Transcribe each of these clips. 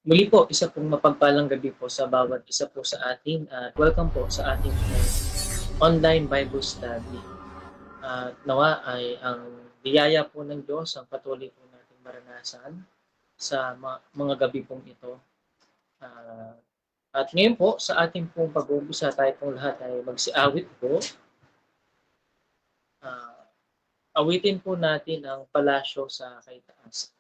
Muli po, isa pong mapagpalang gabi po sa bawat isa po sa atin at welcome po sa ating online Bible study. At nawa ay ang biyaya po ng Diyos ang patuloy po natin maranasan sa mga gabi pong ito. At ngayon po, sa ating pong pag-uumpisa, tayo pong lahat ay magsiawit po. Awitin po natin ang palasyo sa kaitaasan.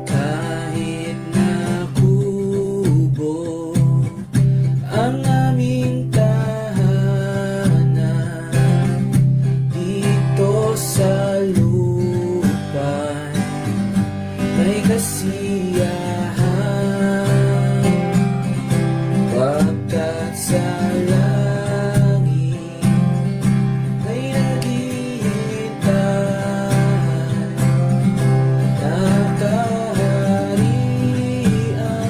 Kahit na kubo ang aming tahanan dito sa lupa, may kasiyahan pagkat sa langit may naghihintay nakaharian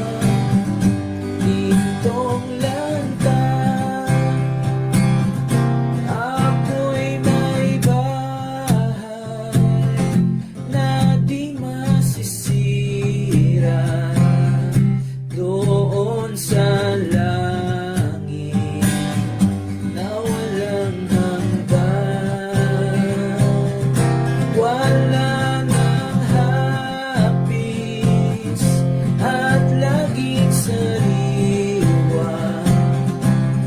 ditong lantang. Ako'y may bahay na di masisira doon sa langit na walang hanggan. Wala nang hapis at laging sariwa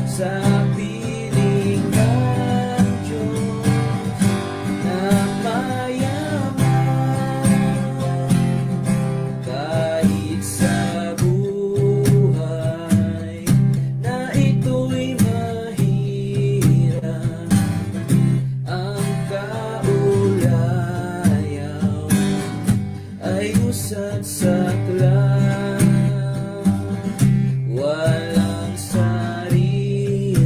sa piling ng Diyos na mayaman. Kahit sa buhay na ito'y mahirap, ang kaulayaw ay usad saklap. Walang sarili,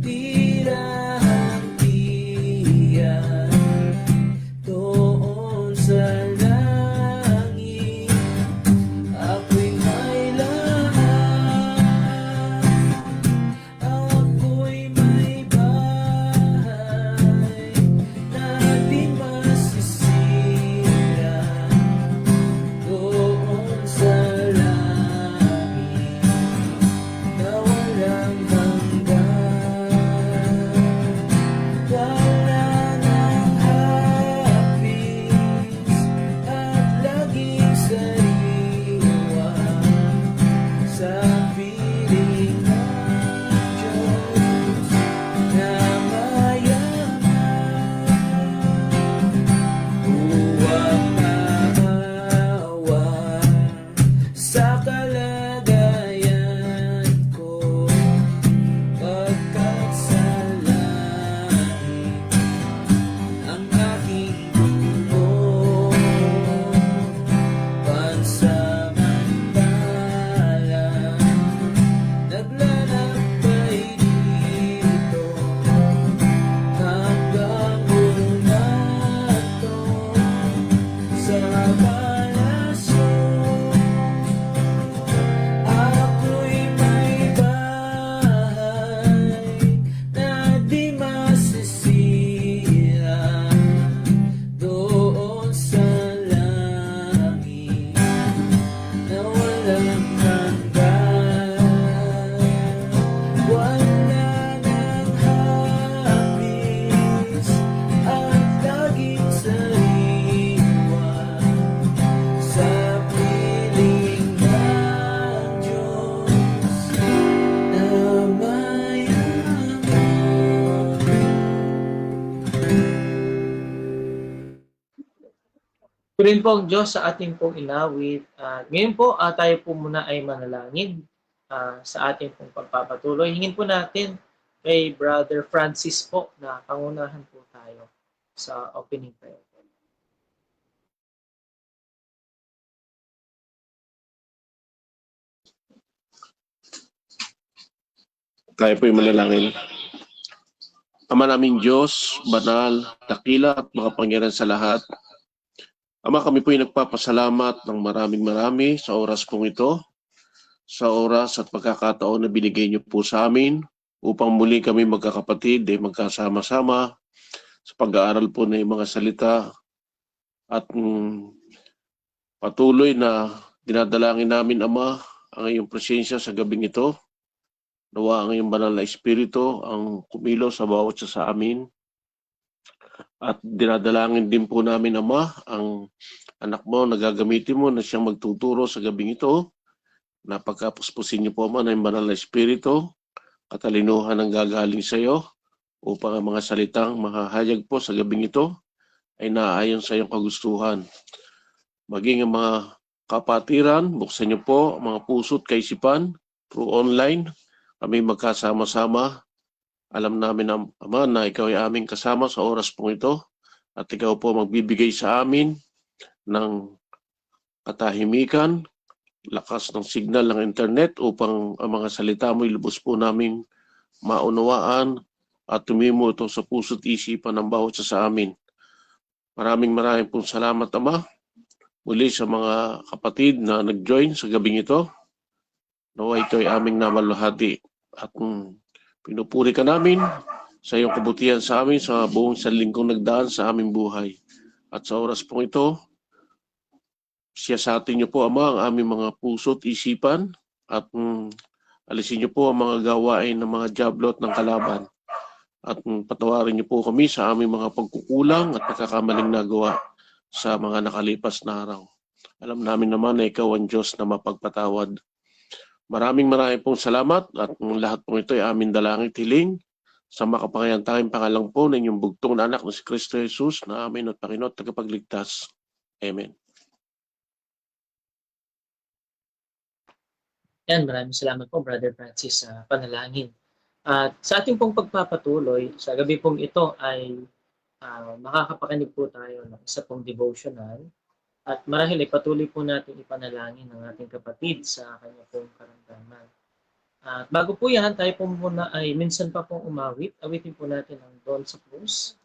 tirahang tiyan doon sa langit. Ako'y may lahat, ako'y may bahay na di masisira doon sa langit na walang hanggan. Wala nang hapis at laging sariwa sa piling ng Diyos na mayaman. Huwag maawa sa kalagayan ko, pagkat sa langit ang aking tulong. Pansamantala naglalakbay dito hanggang humaton sa palasyo. Ako'y may bahay na di masisira doon sa langit na walang hanggan. Wala nang hapis at laging sariwa sa piling ng Diyos na mayaman. Purihin po ang Diyos sa ating pong inawit. Ngayon po, tayo po muna ay manalangin sa ating pong pagpapatuloy. Hingin po natin kay Brother Francis po na pangunahan po tayo sa opening prayer. Tayo po'y manalangin. Ama naming Diyos, banal, dakila at makapangyarihan sa lahat. Ama, kami po'y nagpapasalamat ng maraming marami sa oras pong ito sa oras at pagkakataon na binigay niyo po sa amin upang muli kami magkakapatid ay magkasama-sama sa pag-aaral po ng mga salita at patuloy na dinadalangin namin, Ama, ang iyong presensya sa gabing ito. Nawa ang iyong banal na espiritu ang kumilos sa bawat isa sa amin. At dinadalangin din po namin, Ama, ang anak mo na gagamitin mo na siyang magtuturo sa gabing ito. Napagkapuspusin niyo po, Ama, na yung banal na espiritu, katalinuhan ang gagaling sa iyo upang ang mga salitang mahahayag po sa gabing ito ay naayon sa iyong kagustuhan. Maging ang mga kapatiran, buksan niyo po ang mga puso't kaisipan through online. Kami magkasama-sama. Alam namin, Ama, na ikaw ay aming kasama sa oras pong ito at ikaw po magbibigay sa amin ng katahimikan, lakas ng signal ng internet upang ang mga salita mo ilubos po namin maunawaan at tumimo ito sa puso't isipan ng bawat isa sa amin. Maraming pong salamat, Ama, muli sa mga kapatid na nag-join sa gabing ito. Nawa ito ay aming namalahati at pinupuri ka namin sa iyong kabutihan sa amin sa buong sanlingkong nagdaan sa aming buhay. At sa oras pong ito, siyasatin niyo po, Ama, ang aming mga puso't isipan at alisin niyo po ang mga gawain ng mga jablot ng kalaban. At patawarin niyo po kami sa aming mga pagkukulang at pagkakamaling nagawa sa mga nakalipas na araw. Alam namin naman na ikaw ang Diyos na mapagpatawad. Maraming pong salamat at lahat pong ito ay aming dalangin tiling sa makapangyarihan tanging pangalan po ng inyong bugtong na anak na si Kristo Jesus na amin at Panginoon at tagapagligtas. Amen. Yan, maraming salamat po, Brother Francis, sa panalangin. At sa ating pong pagpapatuloy, sa gabi pong ito ay makakapakinig po tayo ng isa pong devotional. At marahil ay patuloy po natin ipanalangin ng ating kapatid sa kanya pong karamdaman. At bago po yan, tayo po muna ay minsan pa pong umawit. Awitin po natin ang Dawn sa Krus.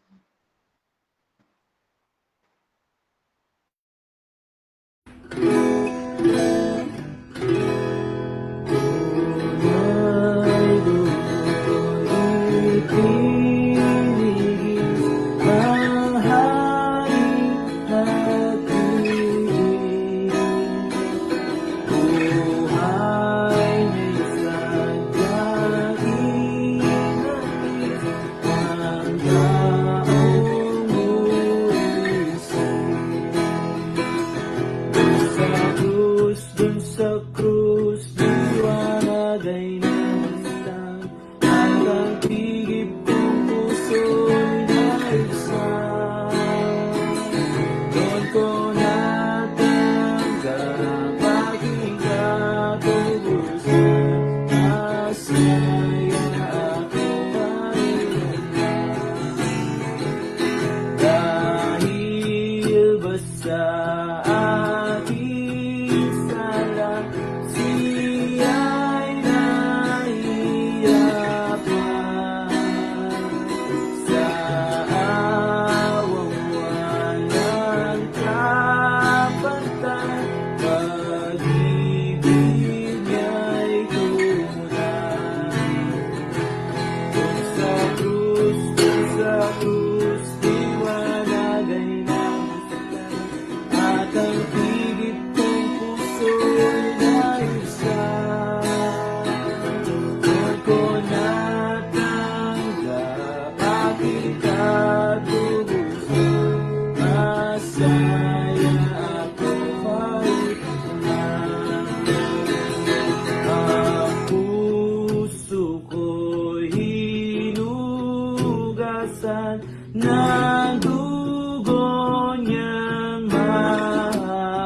Ng dugo niyang mahal.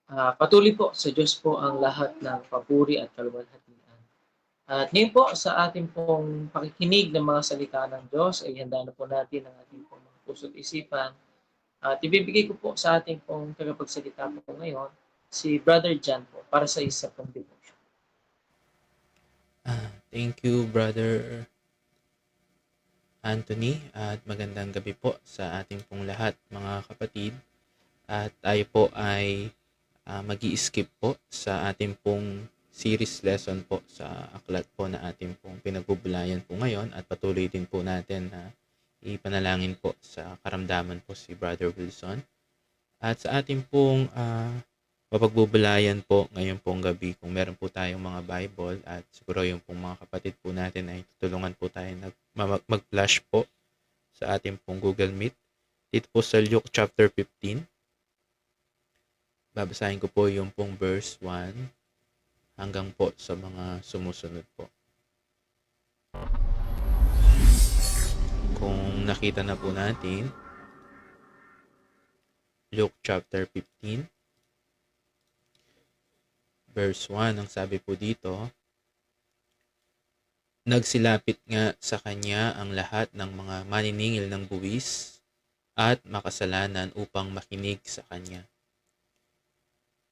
Patuloy po sa Diyos po ang lahat ng papuri at kaluwalhatian. At ngayon po sa ating pong pakikinig ng mga salita ng Diyos ay handa na po natin ang ating pong mga puso't isipan. At ibibigay ko po sa ating pong tagapagsalita po ngayon si Brother John po para sa isa pong devotion. Thank you, Brother Anthony, at magandang gabi po sa ating pong lahat, mga kapatid. At tayo po ay mag-i-skip po sa ating pong series lesson po sa aklat po na ating pong pinagbubulayan po ngayon, at patuloy din po natin na ipanalangin po sa karamdaman po si Brother Wilson. At sa ating pong mapagbubulayan po ngayon pong gabi, kung meron po tayong mga Bible, at siguro yung pong mga kapatid po natin ay tutulungan po tayo mag-flash po sa ating pong Google Meet. Dito po sa Luke chapter 15, babasahin ko po yung pong verse 1 hanggang po sa mga sumusunod po. Kung nakita na po natin, Luke chapter 15, verse 1, ang sabi po dito, nagsilapit nga sa kanya ang lahat ng mga maniningil ng buwis at makasalanan upang makinig sa kanya.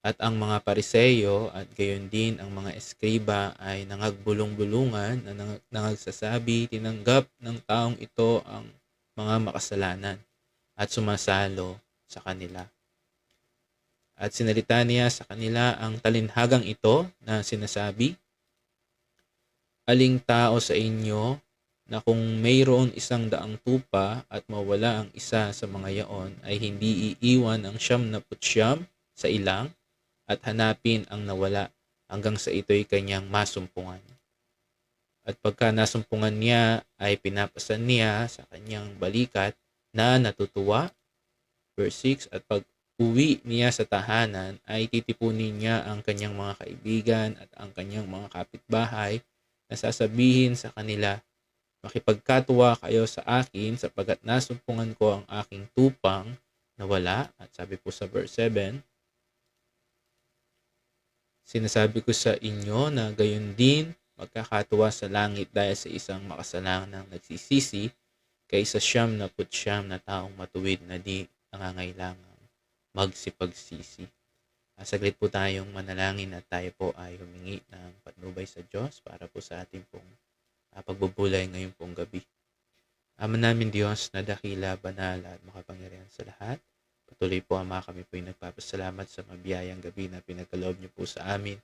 At ang mga Pariseyo at gayon din ang mga eskriba ay nangagbulong-bulungan na nangagsasabi, tinanggap ng taong ito ang mga makasalanan at sumasalo sa kanila. At sinalita niya sa kanila ang talinhagang ito na sinasabi, aling tao sa inyo na kung mayroon 100 tupa at mawala ang isa sa mga yaon ay hindi iiwan ang 99 sa ilang at hanapin ang nawala hanggang sa ito'y kanyang masumpungan. At pagka nasumpungan niya ay pinapasan niya sa kanyang balikat na natutuwa. Verse 6, at pag uwi niya sa tahanan ay titipunin niya ang kanyang mga kaibigan at ang kanyang mga kapitbahay na sasabihin sa kanila, makipagkatuwa kayo sa akin sapagkat nasumpungan ko ang aking tupang na wala. At sabi po sa verse 7, sinasabi ko sa inyo na gayon din magkakatuwa sa langit dahil sa isang makasalanang nagsisisi kaysa 99 na taong matuwid na di nangangailangan magsipagsisi. Saglit po tayong manalangin at tayo po ay humingi ng patnubay sa Diyos para po sa ating pong pagbubulay ngayong pong gabi. Ama namin Diyos na dakila, banal at makapangyarihan sa lahat, patuloy po Ama, kami po ay nagpapasalamat sa mabiyayang gabi na pinagkaloob niyo po sa amin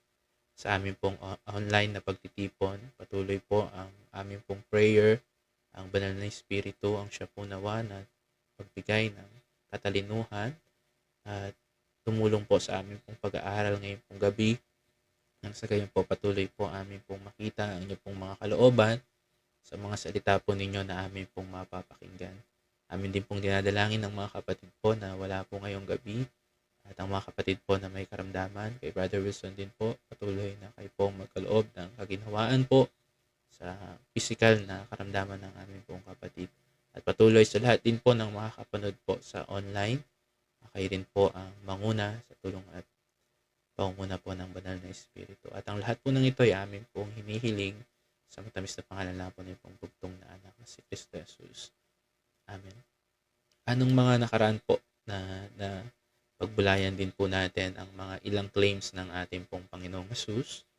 pong online na pagtitipon. Patuloy po ang aming pong prayer, ang banal na Espiritu ang siya po nawa na pagbigay ng katalinuhan at tumulong po sa aming pong pag-aaral ngayon pong gabi. Nang sa gayon po patuloy po amin pong makita ang inyong pong mga kalooban sa mga salita po ninyo na amin pong mapapakinggan. Amin din pong dinadalangin ng mga kapatid po na wala po ngayong gabi at ang mga kapatid po na may karamdaman. Kay Brother Wilson din po, patuloy na kayo pong magkaloob ng kaginhawaan po sa physical na karamdaman ng aming pong kapatid. At patuloy sa lahat din po ng mga kapanood po sa online, kayo din po ang manguna sa tulong at pangunguna po ng banal na Espiritu. At ang lahat po ng ito ay amin pong hinihiling sa matamis na pangalan na po ng pong bugtong na anak na si Kristo Jesus. Amen. Anong mga nakaraan po na pagbulayan din po natin ang mga ilang claims ng ating pong Panginoong Jesus,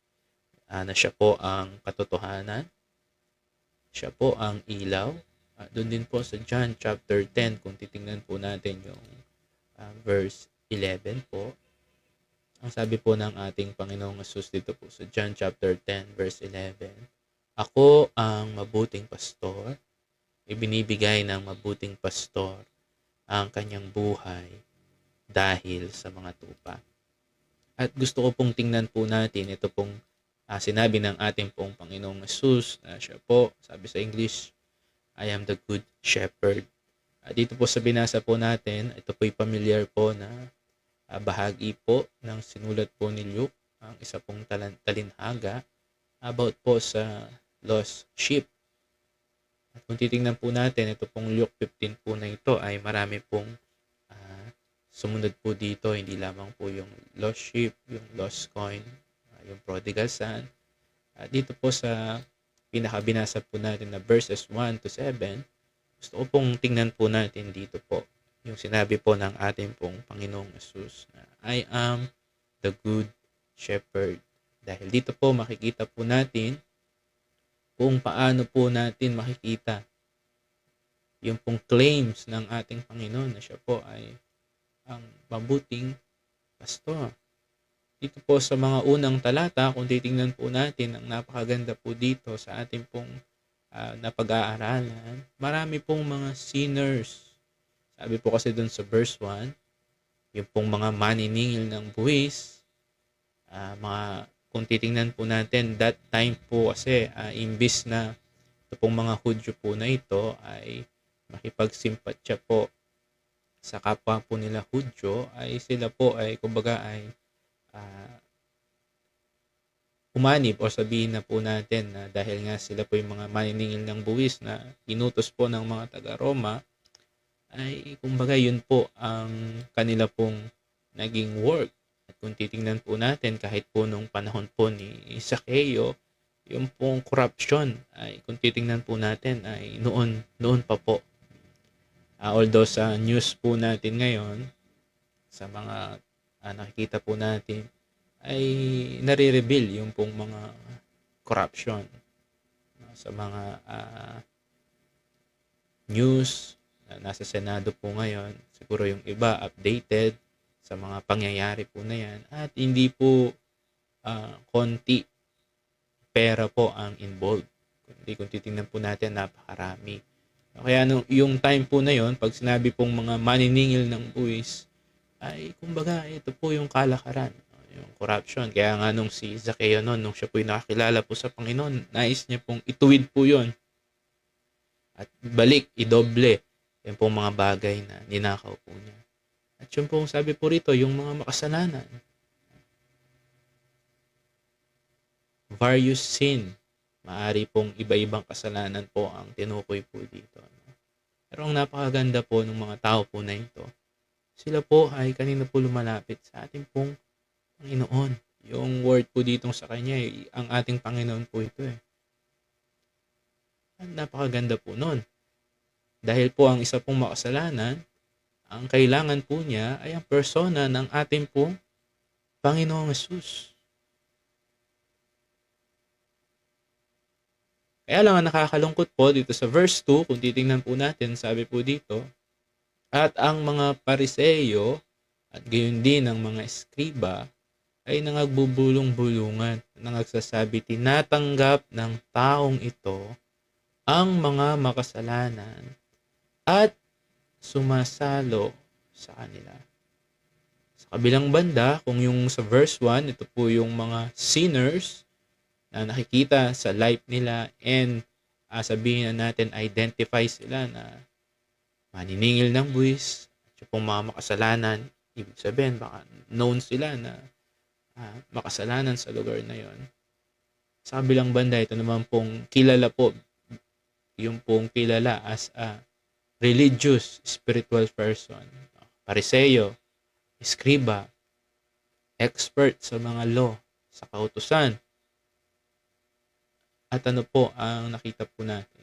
na siya po ang katotohanan, siya po ang ilaw. Doon din po sa John chapter 10, kung titingnan po natin yung verse 11 po, ang sabi po ng ating Panginoong Jesus dito po sa John chapter 10 verse 11, ako ang mabuting pastor, ibinibigay ng mabuting pastor ang kanyang buhay dahil sa mga tupa. At gusto ko pong tingnan po natin ito pong sinabi ng ating pong Panginoong Jesus na siya po, sabi sa English, I am the good shepherd. Dito po sa binasa po natin, ito po'y familiar po na bahagi po ng sinulat po ni Luke, ang isa pong talinhaga about po sa lost sheep. At kung titingnan po natin, ito pong Luke 15 po na ito ay marami pong sumunod po dito, hindi lamang po yung lost sheep, yung lost coin, yung prodigal son. Dito po sa pinakabinasa po natin na verses 1 to 7, gusto ko pong tingnan po natin dito po yung sinabi po ng ating pong Panginoong Yesus na I am the good shepherd. Dahil dito po makikita po natin kung paano po natin makikita yung pong claims ng ating Panginoon na siya po ay ang mabuting pastor. Dito po sa mga unang talata, kung titingnan po natin, ang napakaganda po dito sa ating pong napag-aaralan, marami pong mga sinners. Sabi po kasi dun sa verse 1, yung pong mga maniningil ng buwis, kung titingnan po natin, that time po kasi, imbis na ito pong mga Hudyo po na ito ay makipagsimpatya po sa kapwa po nila Hudyo, ay sila po ay kumbaga ay umanib o sabihin na po natin na dahil nga sila po yung mga maniningil ng buwis na inutos po ng mga taga-Roma, ay kumbaga yun po ang kanila pong naging work. At kung titingnan po natin, kahit po nung panahon po ni Zaccheo, yung pong corruption ay kung titingnan po natin ay noon pa po. Although sa news po natin ngayon, sa mga nakikita po natin, ay nare-reveal yung pong mga corruption sa mga news na nasa Senado po ngayon. Siguro yung iba updated sa mga pangyayari po na yan at hindi po konti pera po ang involved. Kung titingnan po natin, napakarami. Kaya yung time po na yon, pag sinabi pong mga maniningil ng buwis, ay kumbaga ito po yung kalakaran, yung corruption. Kaya nga nung si Zaccheo noon, nung siya po yung nakakilala po sa Panginoon, nais niya pong ituwid po yon at balik, idoble yung pong mga bagay na ninakaw po niya. At yung pong sabi po rito, yung mga makasalanan, various sin, maari pong iba-ibang kasalanan po ang tinukoy po dito. Pero ang napakaganda po ng mga tao po na ito, sila po ay kanina po lumalapit sa ating pong Panginoon. Yung word po ditong sa kanya, ang ating Panginoon po ito eh. Ang napakaganda po nun. Dahil po ang isa pong makasalanan, ang kailangan po niya ay ang persona ng ating pong Panginoong Yesus. Kaya lang ang nakakalungkot po dito sa verse 2, kung titingnan po natin, sabi po dito, at ang mga Pariseyo at gayon din ang mga eskriba ay nangagbubulong-bulungan, nangagsasabi, tinatanggap ng taong ito ang mga makasalanan at sumasalo sa kanila. Sa kabilang banda, kung yung sa verse 1, ito po yung mga sinners na nakikita sa life nila and sabihin na natin identify sila na maniningil ng buwis at yung pong mga makasalanan, ibig sabihin baka known sila na makasalanan sa lugar na yon. Sa kabilang banda, ito naman pong kilala po, yung pong kilala as a religious, spiritual person. Pariseyo, eskriba, expert sa mga law, sa kautusan. At ano po ang nakita po natin?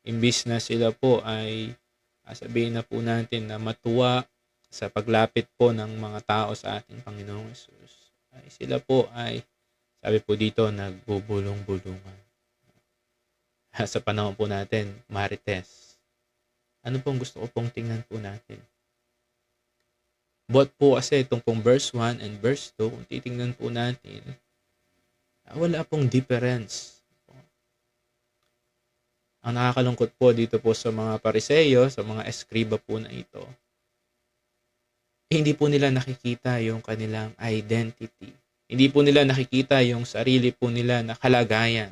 Imbis na sila po ay sabihin na po natin na matuwa sa paglapit po ng mga tao sa ating Panginoong Yesus, ay sila po ay, sabi po dito, nagbubulong-bulungan. Sa panahon po natin, marites. Ano pong gusto ko pong tingnan po natin? Both po kasi itong pong verse 1 and verse 2, kung titingnan po natin, wala pong difference. Ang nakakalungkot po dito po sa mga Pariseyo, sa mga eskriba po na ito, hindi po nila nakikita yung kanilang identity. Hindi po nila nakikita yung sarili po nila na kalagayan.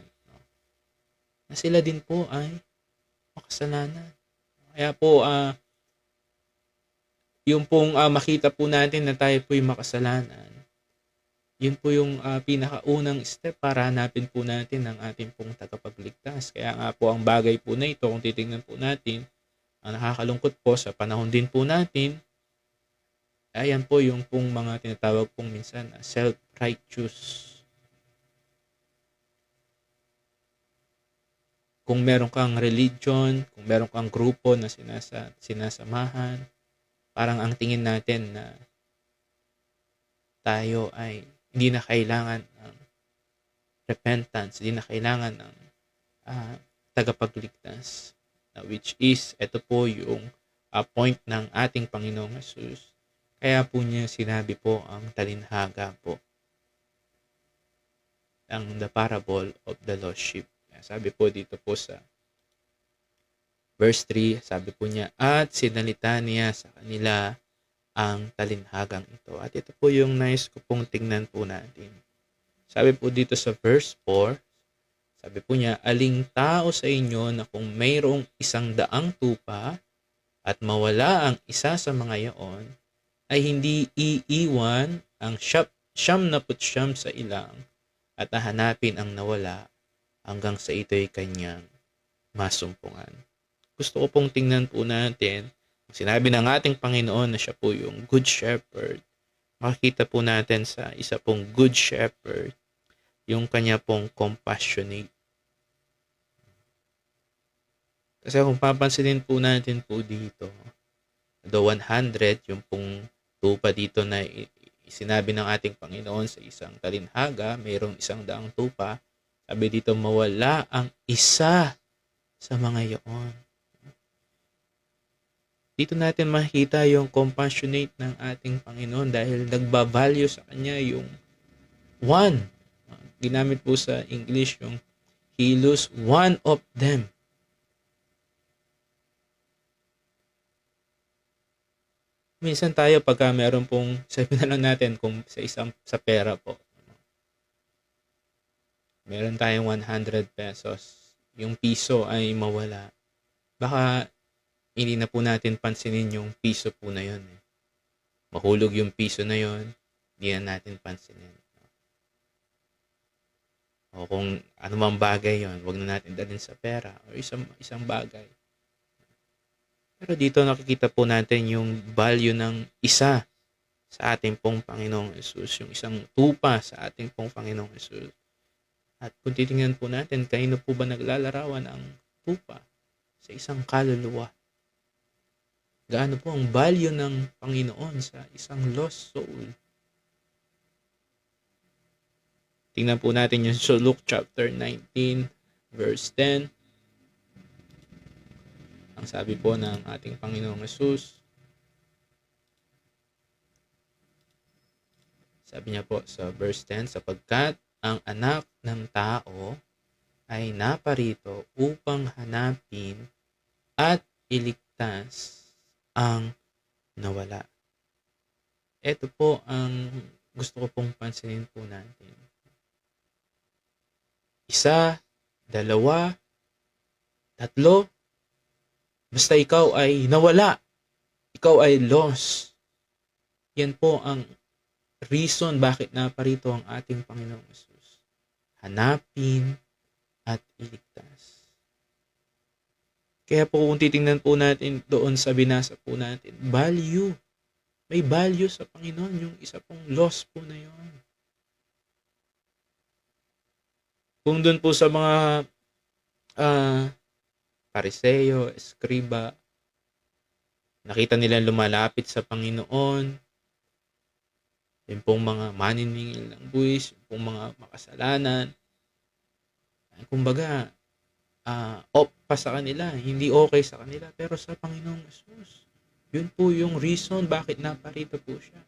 Na sila din po ay makasalanan. Kaya po, yung pong makita po natin na tayo po yung makasalanan, yun po yung pinakaunang step para hanapin po natin ang ating pong tagapagligtas. Kaya nga po ang bagay po na ito, kung titingnan po natin, ang nakakalungkot po sa panahon din po natin, Ayan po yung pong mga tinatawag pong minsan na self-righteous. Kung meron kang religion, kung meron kang grupo na sinasamahan, parang ang tingin natin na tayo ay hindi na kailangan ng repentance, hindi na kailangan ng tagapagligtas. Which is, ito po yung point ng ating Panginoong Jesus. Kaya po niya sinabi po ang talinhaga po ng the parable of the lost sheep. Sabi po dito po sa verse 3, sabi po niya, at sinalita niya sa kanila ang talinhagang ito. At ito po yung nice ko pong tingnan po natin. Sabi po dito sa verse 4, sabi po niya, aling tao sa inyo na kung mayroong 100 tupa at mawala ang isa sa mga yaon, ay hindi iiwan ang 99 sa ilang at hahanapin ang nawala hanggang sa ito'y kanyang masumpungan. Gusto ko pong tingnan po natin, sinabi ng ating Panginoon na siya po yung Good Shepherd. Makikita po natin sa isa pong Good Shepherd, yung kanya pong compassionate. Kasi kung papansinin po natin po dito, the 100, yung pong tupa dito na sinabi ng ating Panginoon sa isang talinhaga, mayroong 100 tupa, sabi dito, mawala ang isa sa mga iyon. Dito natin makita yung compassionate ng ating Panginoon dahil nagbavalue sa kanya yung one. Ginamit po sa English yung he lose one of them. Minsan tayo pagka meron pong, sabi na lang natin kung sa pera po. Meron tayong 100 pesos. Yung piso ay mawala. Baka hindi na po natin pansinin yung piso po na yun. Mahulog yung piso na yun, hindi na natin pansinin. O kung anumang bagay yon, wag na natin dalhin sa pera o isang bagay. Pero dito nakikita po natin yung value ng isa sa ating pong Panginoong Hesus, yung isang tupa sa ating pong Panginoong Hesus. At kung titingnan po natin, kanino po ba naglalarawan ang tupa? Sa isang kaluluwa. Gaano po ang value ng Panginoon sa isang lost soul? Tingnan po natin yung sa Luke chapter 19, verse 10. Ang sabi po ng ating Panginoong Hesus, sabi niya po sa verse 10, sapagkat ang anak ng tao ay naparito upang hanapin at iligtas ang nawala. Ito po ang gusto ko pong pansinin po natin. Isa, dalawa, tatlo, basta ikaw ay nawala, ikaw ay lost. Yan po ang reason bakit naparito ang ating Panginoong Hesus. Hanapin at iligtas. Kaya po kung titingnan po natin doon sa binasa po natin, value. May value sa Panginoon yung isa pong lost po na yun. Kung doon po sa mga Pariseo, Eskriba, nakita nila lumalapit sa Panginoon, yung pong mga maniningil ng buwis, yung pong mga makasalanan, kumbaga, off pa sa kanila, hindi okay sa kanila, pero sa Panginoong Hesus, yun po yung reason bakit naparito po siya.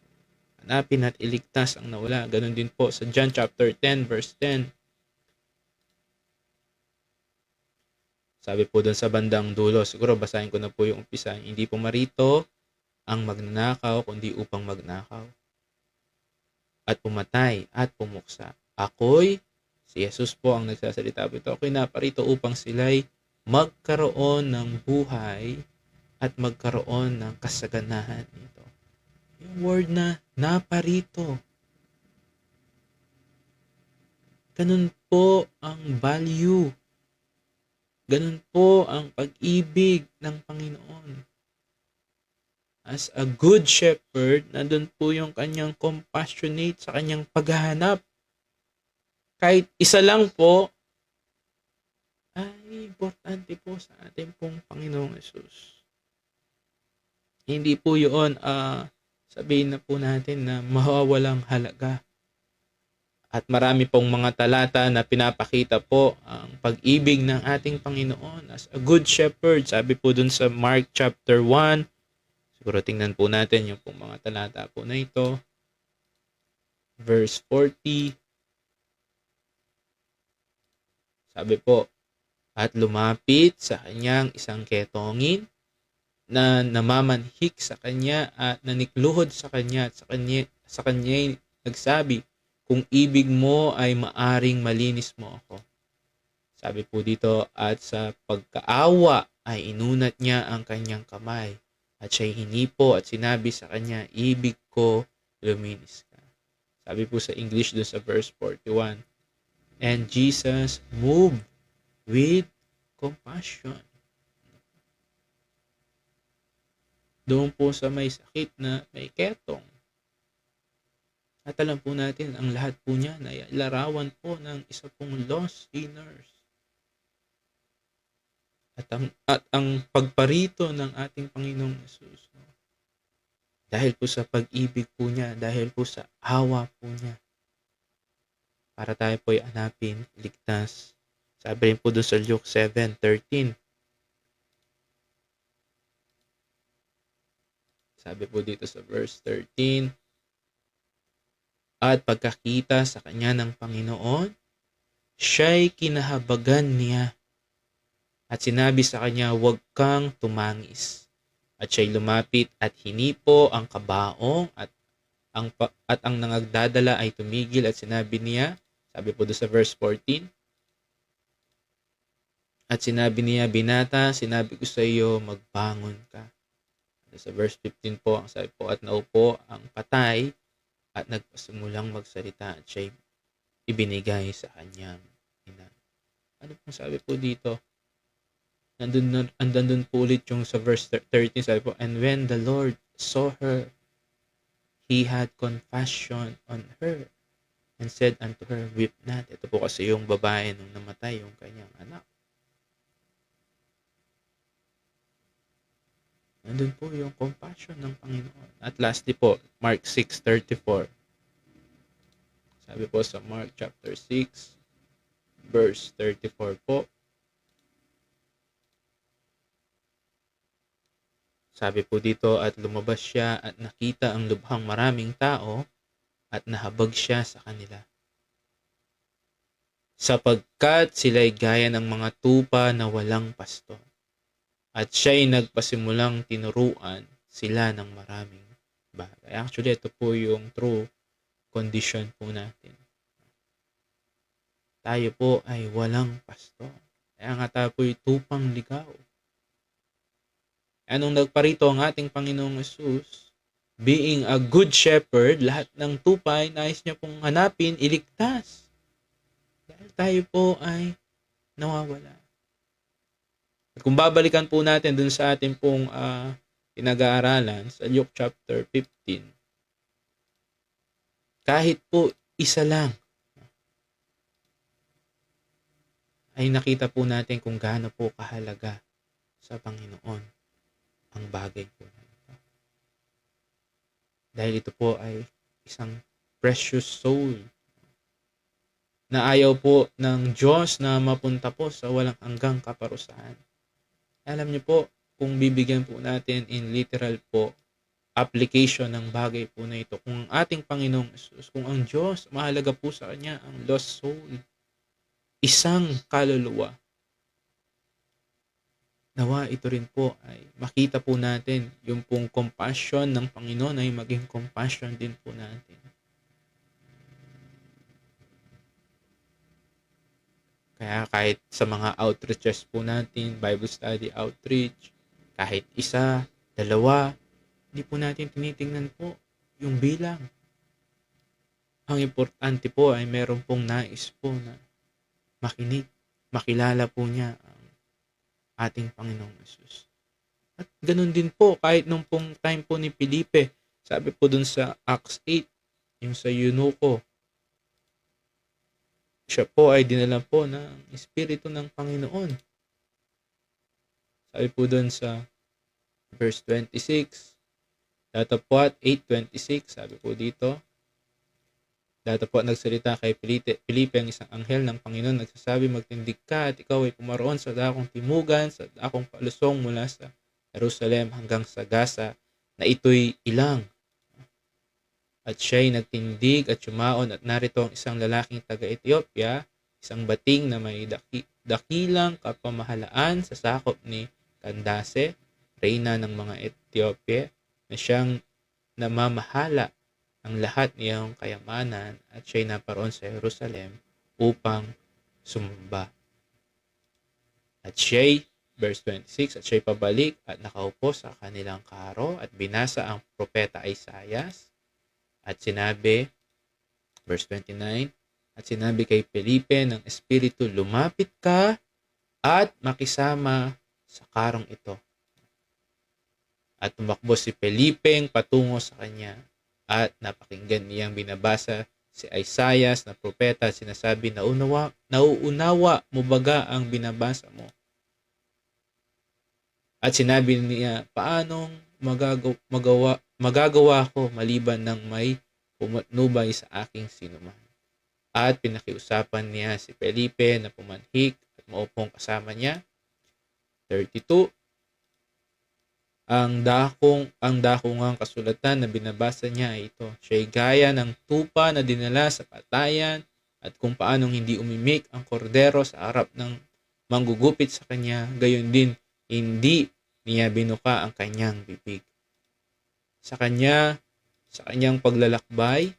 Hanapin at iligtas ang nawala. Ganon din po sa John chapter 10, verse 10. Sabi po doon sa bandang dulo, siguro basahin ko na po yung umpisa, hindi po marito ang magnanakaw, kundi upang magnakaw at pumatay at pumuksa. Ako'y, si Jesus po ang nagsasalita po ito, ako'y naparito upang sila'y magkaroon ng buhay at magkaroon ng kasaganahan nito. Yung word na naparito. Ganun po ang value. Ganun po ang pag-ibig ng Panginoon. as a good shepherd, nandun po yung kanyang compassionate sa kanyang paghahanap. Kahit isa lang po, ay importante po sa ating pong Panginoong Yesus. Hindi po yun, sabihin na po natin na mawawalang halaga. At marami pong mga talata na pinapakita po ang pag-ibig ng ating Panginoon as a good shepherd. Sabi po dun sa Mark chapter 1, siguro tingnan po natin yung pong mga talata po na ito. Verse 40, sabi po, at lumapit sa kanyang isang ketongin na namamanhik sa kanya at nanikluhod sa kanya at sa kanya nagsabi, kung ibig mo ay maaring malinis mo ako. Sabi po dito, at sa pagkaawa ay inunat niya ang kanyang kamay at siya'y hinipo at sinabi sa kanya, ibig ko, luminis ka. Sabi po sa English doon sa verse 41, and Jesus moved with compassion. Doon po sa may sakit na may ketong. At alam po natin, ang lahat po niya ay larawan po ng isa pong lost sinners. At ang pagparito ng ating Panginoong Yesus, no? Dahil po sa pag-ibig po niya, dahil po sa awa po niya, para tayo po ay hanapin, ligtas. Sabi rin po doon sa Luke 7:13. Sabi po dito sa verse 13, at pagkakita sa kanya ng Panginoon, siya'y kinahabagan niya. At sinabi sa kanya, huwag kang tumangis. At siya'y lumapit at hinipo ang kabaong at ang nangagdadala ay tumigil at sinabi niya, sabi po doon sa verse 14, at sinabi niya, binata, sinabi ko sa iyo, magbangon ka. Sa verse 15 po, ang sabi po, at naupo ang patay at nagpasimulang magsalita at siya'y ibinigay sa kanyang ina. Ano pong sabi po dito? Andun po ulit yung sa verse 13, sabi po, and when the Lord saw her, He had compassion on her and said unto her, weep not. Ito po kasi yung babae nung namatay yung kanyang anak. Nandun po yung compassion ng Panginoon. At lastly po, Mark 6:34. Sabi po sa Mark chapter 6, verse 34 po. Sabi po dito, at lumabas siya at nakita ang lubhang maraming tao at nahabag siya sa kanila. Sapagkat sila'y gaya ng mga tupa na walang pasto. At siya'y nagpasimulang tinuruan sila ng maraming bagay. Actually, ito po yung true condition po natin. Tayo po ay walang pasto. Kaya nga tayo po ay tupang ligaw. Anong nagparito ang ating Panginoong Yesus? Being a good shepherd, lahat ng tupa ay nais niya pong hanapin, iligtas. Dahil tayo po ay nawawala. At kung babalikan po natin dun sa ating pong pinag-aaralan sa Luke chapter 15, kahit po isa lang, ay nakita po natin kung gaano po kahalaga sa Panginoon ang bagay po na ito. Dahil ito po ay isang precious soul na ayaw po ng Diyos na mapunta po sa walang hanggang kaparusahan. Alam niyo po, kung bibigyan po natin in literal po, application ng bagay po na ito, kung ang ating Panginoong Yesus, kung ang Diyos, mahalaga po sa Kanya ang lost soul, isang kaluluwa, nawa ito rin po ay makita po natin yung pong compassion ng Panginoon ay maging compassion din po natin. Kaya kahit sa mga outreaches po natin, Bible study outreach, kahit isa, dalawa, hindi po natin tinitingnan po yung bilang. Ang importante po ay meron pong nais po na makinig, makilala po niya ang ating Panginoong Yesus. At ganun din po, kahit nung pong time po ni Felipe, sabi po dun sa Acts 8, yung sa eunuko, siya po ay dinala po ng Espiritu ng Panginoon. Sabi po dun sa verse 26, datapwat 8:26, sabi po dito, datapwat nagsalita kay Felipe ang isang anghel ng Panginoon, nagsasabi, magtindig ka at ikaw ay pumaroon sa dakong timugan, sa dakong palusong mula sa Jerusalem hanggang sa Gaza, na ito'y ilang. At siya'y nagtindig at yumaon, at narito ang isang lalaking taga-Ethiopia, isang bating na may dakilang kapamahalaan sa sakop ni Candace, reyna ng mga Ethiopia, na siyang namamahala ang lahat niyang kayamanan, at siya'y naparoon sa Jerusalem upang sumamba. At siya'y, verse 26, at siya'y pabalik at nakaupo sa kanilang karo at binasa ang propeta Isaias. At sinabi, verse 29, at sinabi kay Felipe ng Espiritu, lumapit ka at makisama sa karong ito. At tumakbo si Felipe patungo sa kanya, at napakinggan niyang binabasa si Isaias na propeta, at sinasabi, nauunawa mo baga ang binabasa mo? At sinabi niya, paanong magagawa ko maliban ng may pumatnubay sa aking sinuman? At pinakiusapan niya si Felipe na pumanhik at maupong kasama niya. 32, ang dakungang kasulatan na binabasa niya ay ito. Siya'y gaya ng tupa na dinala sa patayan, at kung paanong hindi umimik ang kordero sa harap ng manggugupit sa kanya, gayon din hindi niya binuka ang kanyang bibig. Sa kanyang paglalakbay,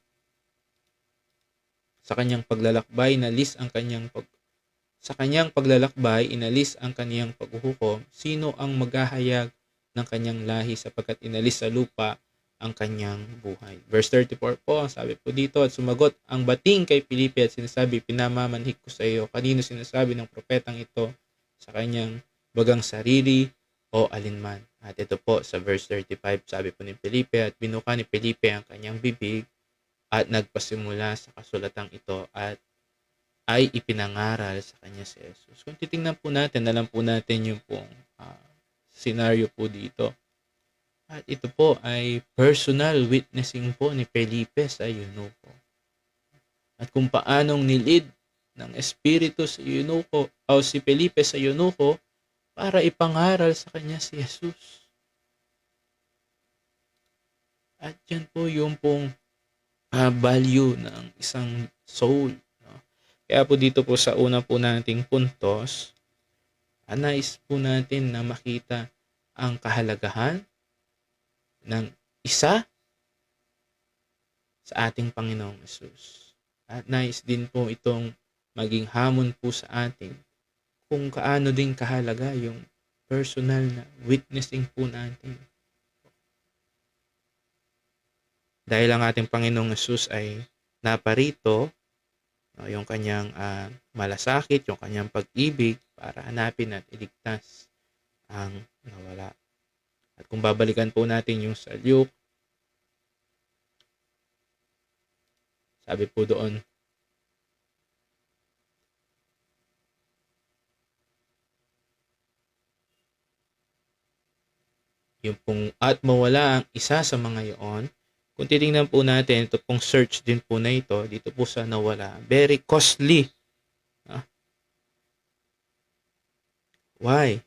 inalis ang kanyang paghuhukom. Sino ang maghahayag ng kanyang lahi, sapagkat inalis sa lupa ang kanyang buhay? Verse 34 po, sabi po dito, at sumagot ang bating kay Felipe at sinasabi, pinamamanhik ko sa iyo. Kanino sinasabi ng propetang ito? Sa kanyang bagang sarili o alinman? At ito po sa verse 35, sabi po ni Felipe, at binuka ni Felipe ang kanyang bibig at nagpasimula sa kasulatang ito, at ay ipinangaral sa kanya si Jesus. Kung titingnan po natin, alam po natin yung pong scenario po dito. At ito po ay personal witnessing po ni Felipe sa eunuko. At kung paanong nilid ng Espiritu sa eunuko, o si Felipe sa eunuko, para ipangaral sa kanya si Jesus. At yan po yung pong value ng isang soul. No? Kaya po dito po sa una po nating puntos, nais po natin na makita ang kahalagahan ng isa sa ating Panginoong Hesus. At nais din po itong maging hamon po sa atin kung kaano din kahalaga yung personal na witnessing po natin. Dahil ang ating Panginoong Hesus ay naparito, yung kanyang malasakit, yung kanyang pag-ibig para hanapin at iligtas ang nawala. At kung babalikan po natin yung sa Luke, sabi po doon, yung pong at mawala ang isa sa mga iyon. Kung titingnan po natin, ito pong search din po na ito, dito po sa nawala, very costly. Why?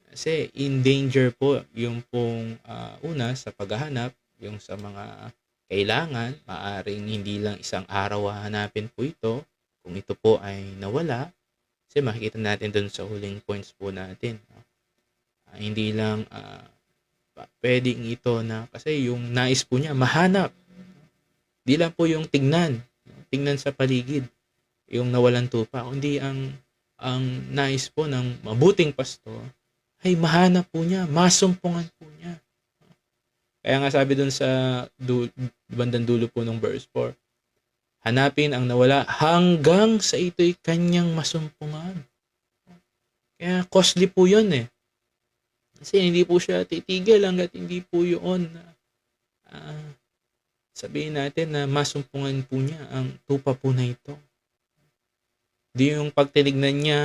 Kasi in danger po yung pong una sa paghahanap, yung sa mga kailangan, maaring hindi lang isang araw hahanapin po ito. Kung ito po ay nawala, kasi makikita natin dun sa huling points po natin. Hindi lang pwedeng ito na, kasi yung nais po niya, mahanap. Di lang po yung tingnan sa paligid, yung nawalan tupa, kundi ang nais po ng mabuting pastor ay mahanap po niya, masumpungan po niya. Kaya nga sabi dun sa bandang dulo po ng verse 4, hanapin ang nawala hanggang sa ito'y kanyang masumpungan. Kaya costly po yun eh. Kasi hindi po siya titigil hangga't hindi po yun ah, sabihin natin na masumpungan po niya ang tupa po na ito. Di yung pag tinignan niya,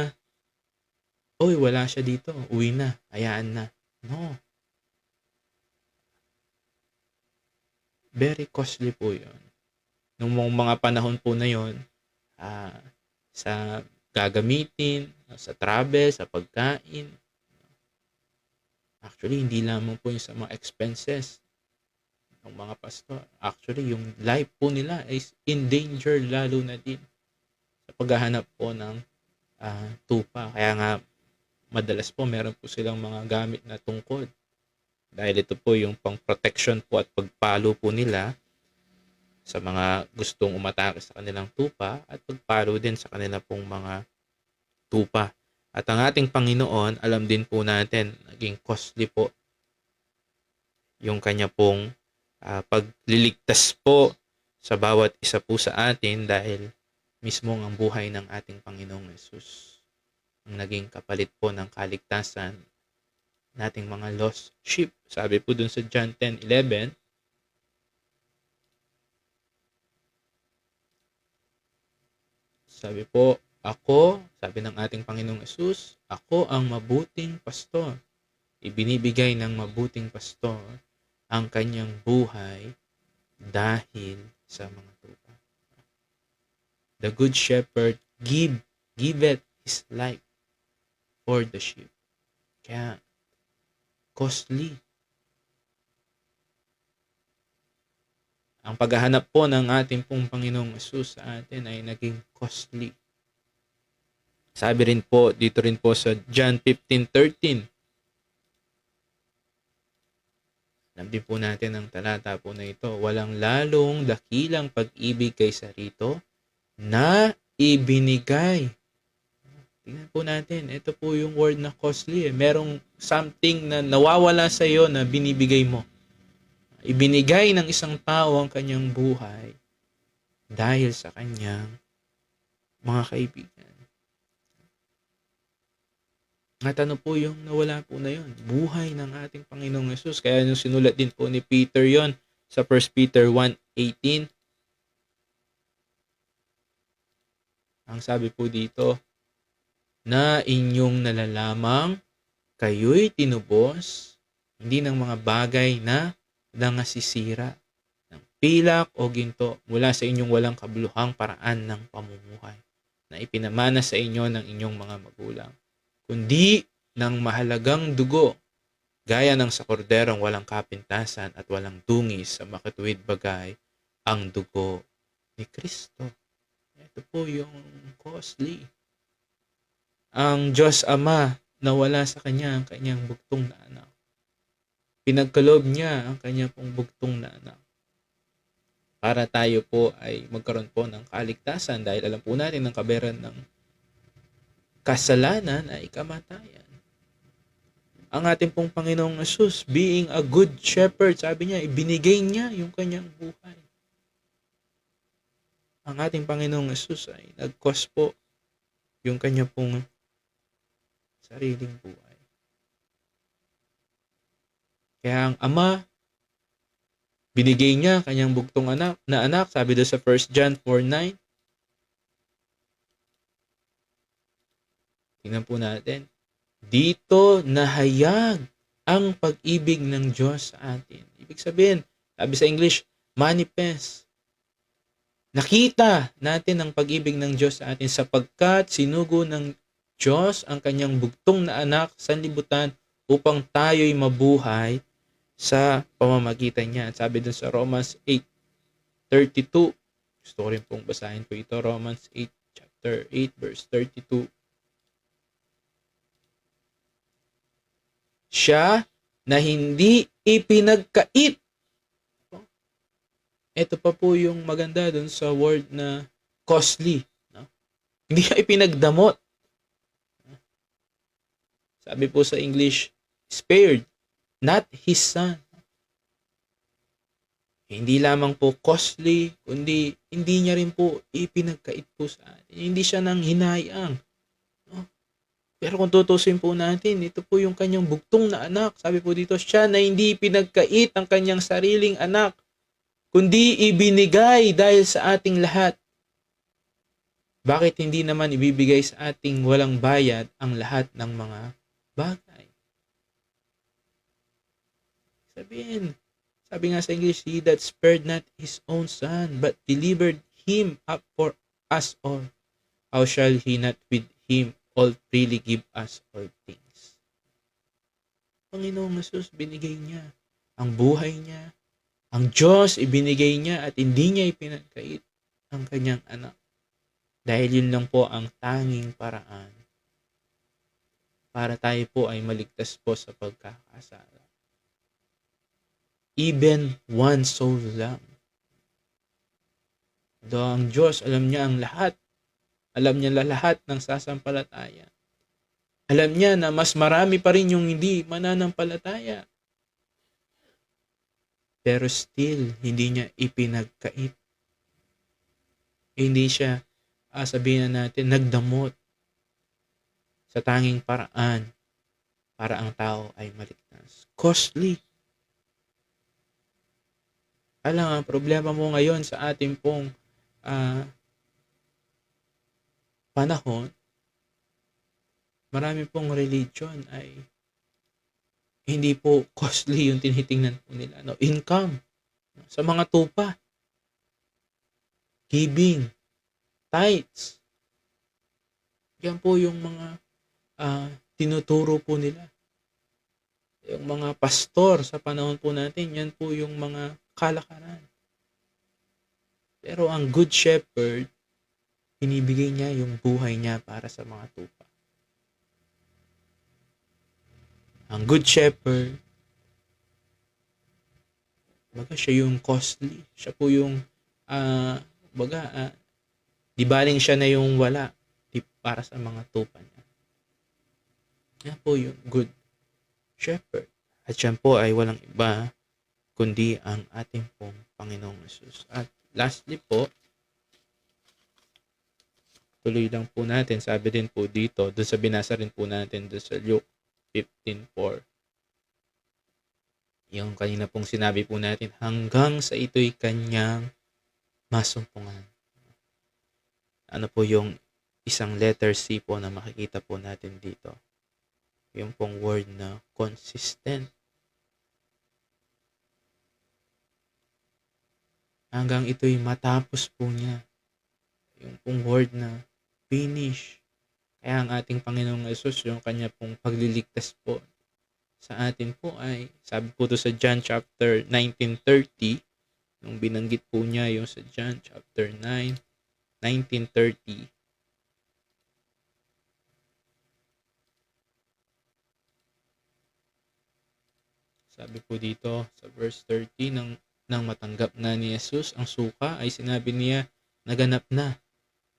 uy, wala siya dito, uwi na, hayaan na. No, very costly po yun. Nung mga panahon po na yun, ah, sa gagamitin, sa travel, sa pagkain. Actually, hindi lamang po yung sa mga expenses ng mga pastor. Actually, yung life po nila is in danger lalo na din sa paghahanap po ng tupa. Kaya nga, madalas po meron po silang mga gamit na tungkod. Dahil ito po yung pang-protection po at pagpalo po nila sa mga gustong umatake sa kanilang tupa at pagpalo din sa kanila pong mga tupa. At ang ating Panginoon, alam din po natin, naging costly po yung kanya pong pagliligtas po sa bawat isa po sa atin dahil mismo ang buhay ng ating Panginoong Yesus ang naging kapalit po ng kaligtasan nating mga lost sheep. Sabi po dun sa John 10:11, sabi po, sabi ng ating Panginoong Yesus, ako ang mabuting pastor. Ibinibigay ng mabuting pastor ang kanyang buhay dahil sa mga tupa. The good shepherd giveth his life for the sheep. Kaya, costly. Ang paghahanap po ng ating pong Panginoong Yesus sa atin ay naging costly. Sabi rin po, dito rin po sa John 15:13. Alam din po natin ang talata po na ito. Walang lalong dakilang pag-ibig kaysa rito na ibinigay. Tingnan po natin. Ito po yung word na costly. Merong something na nawawala sa iyo na binibigay mo. Ibinigay ng isang tao ang kanyang buhay dahil sa kanyang mga kaibigan. At ano po yung nawala po na yun? Buhay ng ating Panginoong Yesus. Kaya yung sinulat din po ni Peter yon sa 1 Peter 1:18. Ang sabi po dito, na inyong nalalamang kayo'y tinubos, hindi ng mga bagay na nangasisira, ng pilak o ginto mula sa inyong walang kabuluhang paraan ng pamumuhay na ipinamana sa inyo ng inyong mga magulang, kundi ng mahalagang dugo, gaya ng sa korderong walang kapintasan at walang dungis sa makatuwid bagay, ang dugo ni Kristo. Ito po yung costly. Ang Diyos Ama nawala sa Kanya ang Kanyang bugtong na anak. Pinagkaloob niya ang Kanyang pong bugtong na anak. Para tayo po ay magkaroon po ng kaligtasan dahil alam po natin ang kabayaran ng kasalanan ay kamatayan. Ang ating pong Panginoong Yesus, being a good shepherd, sabi niya, ibinigay niya yung Kanyang buhay. Ang ating Panginoong Yesus ay nag-cost po yung Kanya pong sariling buhay. Kaya ang Ama, binigay niya Kanyang bugtong anak, sabi doon sa 1 John 4:9. Tingnan po natin. Dito nahayag ang pag-ibig ng Diyos sa atin. Ibig sabihin, sabi sa English, manifest. Nakita natin ang pag-ibig ng Diyos sa atin sapagkat sinugo ng Diyos ang Kanyang bugtong na anak sa sanlibutan upang tayo'y mabuhay sa pamamagitan niya. Sabi dun sa Romans 8:32. Gusto ko rin pong basahin po ito. Romans 8, chapter 8, verse 32. Siya na hindi ipinagkait. Ito pa po yung maganda dun sa word na costly. No? Hindi siya ipinagdamot. Sabi po sa English, spared, not his son. Hindi lamang po costly, kundi hindi niya rin po ipinagkait po sa atin. Hindi siya nang hinayang. No? Pero kung tutusin po natin, ito po yung kanyang bugtong na anak. Sabi po dito, siya na hindi pinagkait ang kanyang sariling anak, kundi ibinigay dahil sa ating lahat. Bakit hindi naman ibibigay sa ating walang bayad ang lahat ng mga bagay? Sabi nga sa English, he that spared not his own son, but delivered him up for us all. How shall he not with him all freely give us all things? Panginoong Jesus, binigay niya ang buhay niya. Ang Diyos, ibinigay niya at hindi niya ipinagkait ang kanyang anak. Dahil yun lang po ang tanging paraan para tayo po ay maligtas po sa pagkakasala. Even one soul lang. Do ang Diyos, alam niya ang lahat. Alam niya lahat ng sasampalataya. Alam niya na mas marami pa rin yung hindi mananampalataya. Pero still, hindi niya ipinagkait. Hindi siya, sabihin na natin, nagdamot sa tanging paraan para ang tao ay maligtas. Costly. Alam, ang problema mo ngayon sa ating pong panahon, marami pong religion ay hindi po costly yung tinitingnan po nila. No? Income. Sa mga tupa. Giving. Tithes. Yan po yung mga tinuturo po nila. Yung mga pastor sa panahon po natin, yan po yung mga kalakaran. Pero ang Good Shepherd, binibigay niya yung buhay niya para sa mga tupa. Ang Good Shepherd, baga siya yung costly. Siya po yung, di baling siya na yung wala para sa mga tupa niya. Yan po yung Good Shepherd. At siya po ay walang iba kundi ang ating pong Panginoong Jesus. At lastly po, tuloy lang po natin, sabi din po dito, doon sa binasa rin po natin doon sa Luke 15:4. Yung kanina pong sinabi po natin, hanggang sa ito'y kanyang masumpungan. Ano po yung isang letter C po na makikita po natin dito? Yung pong word na consistent. Hanggang ito'y matapos po niya. Yung pong word na finish. Kaya ang ating Panginoong Yesus, yung kanya pong pagliligtas po sa atin po ay, sabi po to sa John chapter 19:30, nung binanggit po niya yung sa John chapter 19:30. Sabi po dito sa verse 30, nang matanggap na ni Jesus ang suka, ay sinabi niya, naganap na.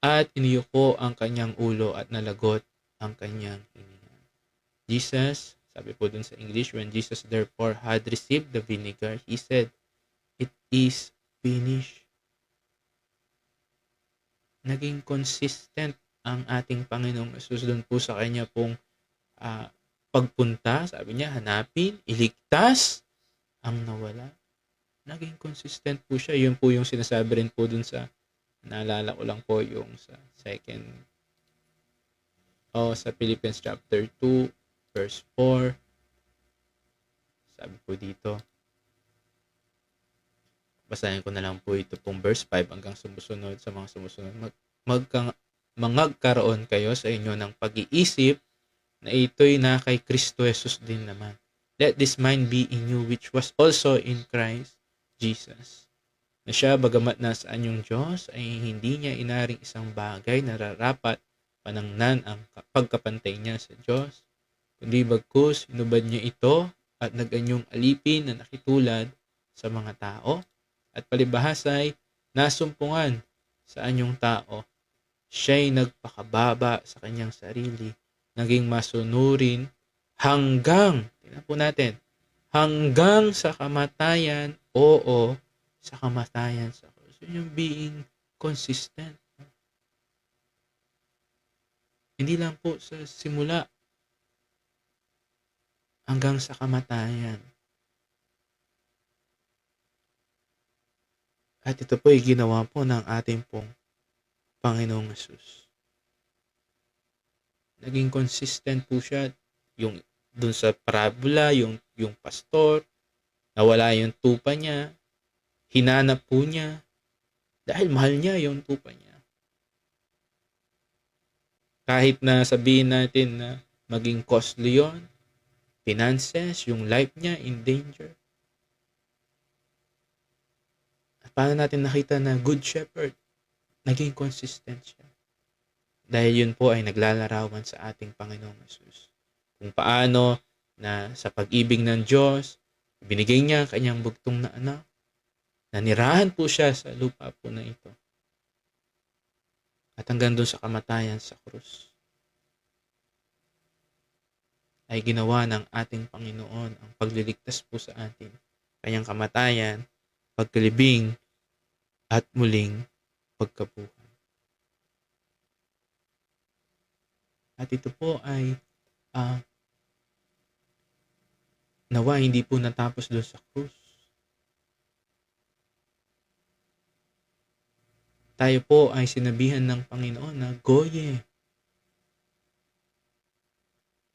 At iniyuko ang kanyang ulo at nalagot ang kanyang hininga. Jesus, sabi po dun sa English, when Jesus therefore had received the vinegar, he said, it is finished. Naging consistent ang ating Panginoong Jesus doon po sa kanya pong pagpunta. Sabi niya, hanapin, iligtas ang nawala. Naging consistent po siya. Yun po yung sinasabi rin po dun sa, naalala ko lang po yung sa sa Philippians chapter 2 verse 4. Sabi po dito, basahin ko na lang po ito pong verse 5 hanggang sumusunod. Sa mga sumusunod, magkaroon kayo sa inyo ng pag-iisip na ito'y na kay Kristo Jesus din naman. Let this mind be in you which was also in Christ Jesus. Na siya, bagamat nasaan yung Diyos, ay hindi niya inaring isang bagay na rarapat panangnan ang pagkapantay niya sa Diyos, kundi bagkus hinubad niya ito at naganyong alipin na nakitulad sa mga tao at palibhasay nasumpungan sa anyong tao. Siya'y nagpakababa sa kanyang sarili, naging masunurin hanggang, tingnan po natin, hanggang sa kamatayan, sa kamatayan sa krus. Yun yung being consistent. Hindi lang po sa simula hanggang sa kamatayan. At ito po ay ginawa po ng ating pong Panginoong Hesus. Naging consistent po siya. Yung dun sa parabola, yung pastor, nawala yung tupa niya, hinanap po niya, dahil mahal niya yung tupa niya. Kahit na sabihin natin na maging costly yun, finances, yung life niya in danger. At paano natin nakita na good shepherd, naging consistent siya. Dahil yun po ay naglalarawan sa ating Panginoong Hesus. Kung paano na sa pag-ibig ng Diyos, binigay niya ang kanyang bugtong na anak, nanirahan po siya sa lupa po na ito. At hanggang doon sa kamatayan sa krus, ay ginawa ng ating Panginoon ang pagliligtas po sa atin. Kanyang kamatayan, pagkalibing, at muling pagkabuhay. At ito po ay nawa hindi po natapos doon sa krus. Tayo po ay sinabihan ng Panginoon na Goye,